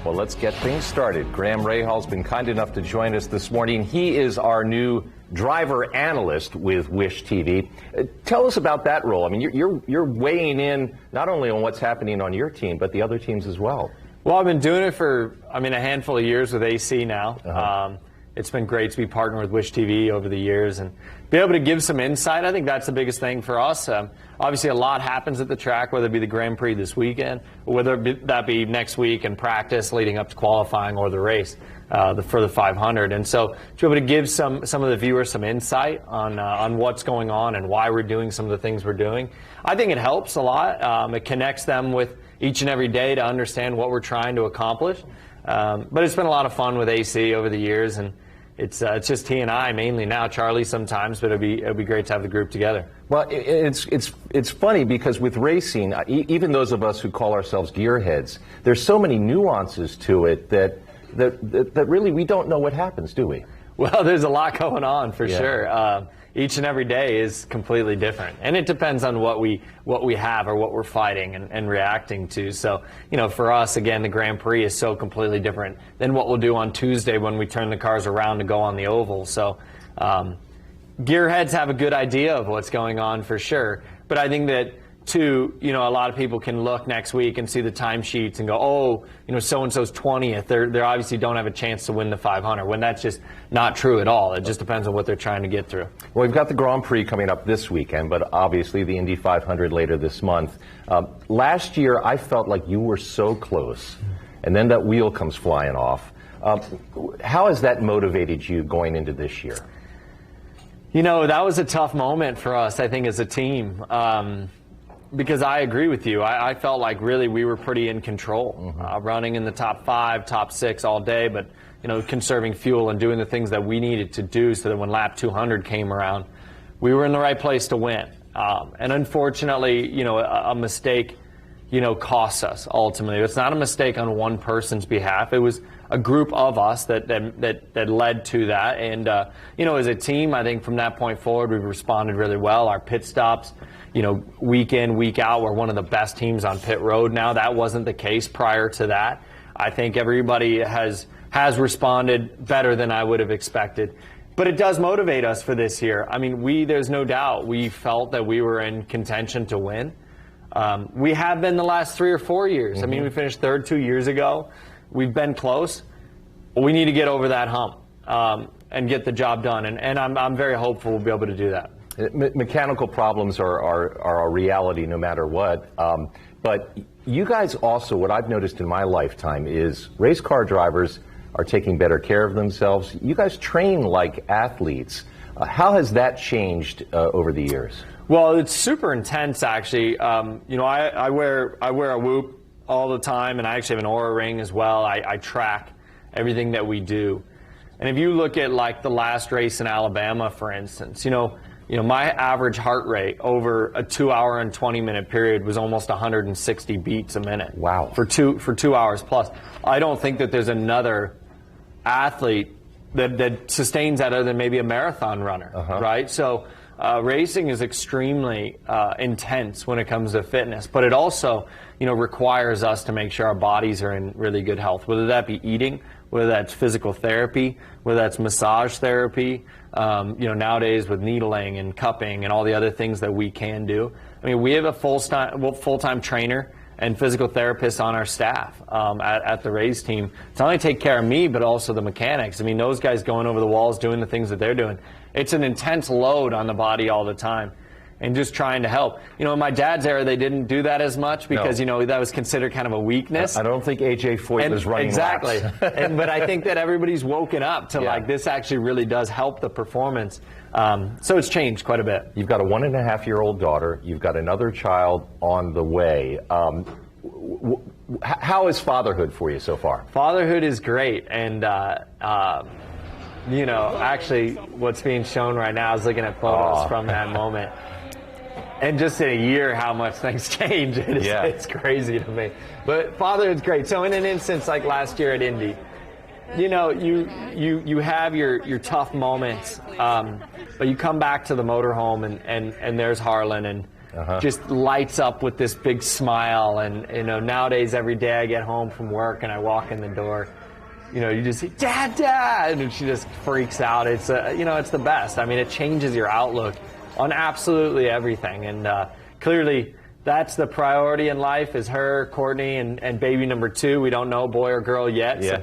Well, let's get things started. Graham Rahal's been kind enough to join us this morning. He is our new driver analyst with Wish TV. Tell us about that role. I mean, you're weighing in not only on what's happening on your team, but the other teams as well. Well, I've been doing it for, a handful of years with AC now. It's been great to be partnered with Wish TV over the years and be able to give some insight. I think that's the biggest thing for us. Obviously, a lot happens at the track, whether it be the Grand Prix this weekend, or whether that be next week in practice leading up to qualifying or the race for the 500. And so to be able to give some of the viewers some insight on what's going on and why we're doing some of the things we're doing, I think it helps a lot. It connects them with each and every day to understand what we're trying to accomplish. But it's been a lot of fun with AC over the years, and it's just he and I mainly now. Charlie sometimes, but it'd be great to have the group together. Well, it's funny because with racing, even those of us who call ourselves gearheads, there's so many nuances to it that really we don't know what happens, do we? Well, there's a lot going on for sure. Each and every day is completely different, and it depends on what we have or what we're fighting and reacting to. So, for us, again, the Grand Prix is so completely different than what we'll do on Tuesday when we turn the cars around to go on the oval. So, gearheads have a good idea of what's going on for sure, but I think that too, a lot of people can look next week and see the timesheets and go, oh, so-and-so's 20th. They obviously don't have a chance to win the 500, when that's just not true at all. It just depends on what they're trying to get through. Well, we've got the Grand Prix coming up this weekend, but obviously the Indy 500 later this month. Last year, I felt like you were so close, and then that wheel comes flying off. How has that motivated you going into this year? That was a tough moment for us, I think, as a team. Because I agree with you. I felt like really we were pretty in control, running in the top 5, top 6 all day, but conserving fuel and doing the things that we needed to do so that when lap 200 came around, we were in the right place to win. And unfortunately, a mistake, costs us ultimately. It's not a mistake on one person's behalf. It was a group of us that led to that. And as a team, I think from that point forward, we've responded really well. Our pit stops, week in, week out, we're one of the best teams on pit road now. That wasn't the case prior to that. I think everybody has responded better than I would have expected. But it does motivate us for this year. There's no doubt we felt that we were in contention to win. We have been the last 3 or 4 years. We finished third 2 years ago. We've been close. We need to get over that hump and get the job done. And I'm very hopeful we'll be able to do that. Mechanical problems are a reality no matter what. But you guys also, what I've noticed in my lifetime is race car drivers are taking better care of themselves. You guys train like athletes. How has that changed over the years? Well, it's super intense, actually. I wear a whoop all the time, and I actually have an Oura ring as well. I track everything that we do. And if you look at like the last race in Alabama, for instance, my average heart rate over a 2-hour and 20-minute period was almost 160 beats a minute. Wow. For 2 hours plus. I don't think that there's another athlete that sustains that other than maybe a marathon runner, right? So racing is extremely intense when it comes to fitness, but it also, requires us to make sure our bodies are in really good health, whether that be eating, whether that's physical therapy, whether that's massage therapy, nowadays with needling and cupping and all the other things that we can do. We have a full-time trainer and physical therapist on our staff at the race team to not only take care of me, but also the mechanics. Those guys going over the walls, doing the things that they're doing. It's an intense load on the body all the time. And just trying to help. In my dad's era, they didn't do that as much because, that was considered kind of a weakness. I don't think A.J. Foyt was running exactly. But I think that everybody's woken up to like this actually really does help the performance. So it's changed quite a bit. You've got a 1.5-year-old daughter. You've got another child on the way. How is fatherhood for you so far? Fatherhood is great. And actually what's being shown right now is looking at photos from that moment. And just in a year, how much things change. It's crazy to me. But fatherhood's great. So in an instance like last year at Indy, you have your tough moments, but you come back to the motorhome and there's Harlan, and just lights up with this big smile. And nowadays every day I get home from work and I walk in the door, you just see Dad, Dad, and she just freaks out. It's it's the best. I mean, it changes your outlook on absolutely everything. And clearly, that's the priority in life, is her, Courtney, and baby number 2. We don't know, boy or girl yet. Yeah.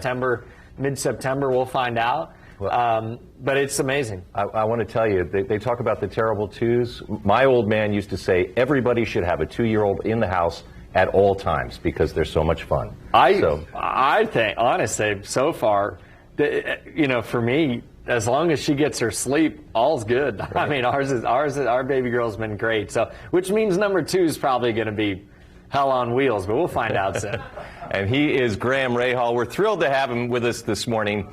Mid-September, we'll find out. But it's amazing. I want to tell you, they talk about the terrible twos. My old man used to say everybody should have a 2-year-old in the house at all times because they're so much fun. I think, honestly, so far, for me, as long as she gets her sleep, all's good. Right. I mean, our baby girl's been great. So, which means number 2 is probably going to be hell on wheels, but we'll find out soon. And he is Graham Rahal. We're thrilled to have him with us this morning.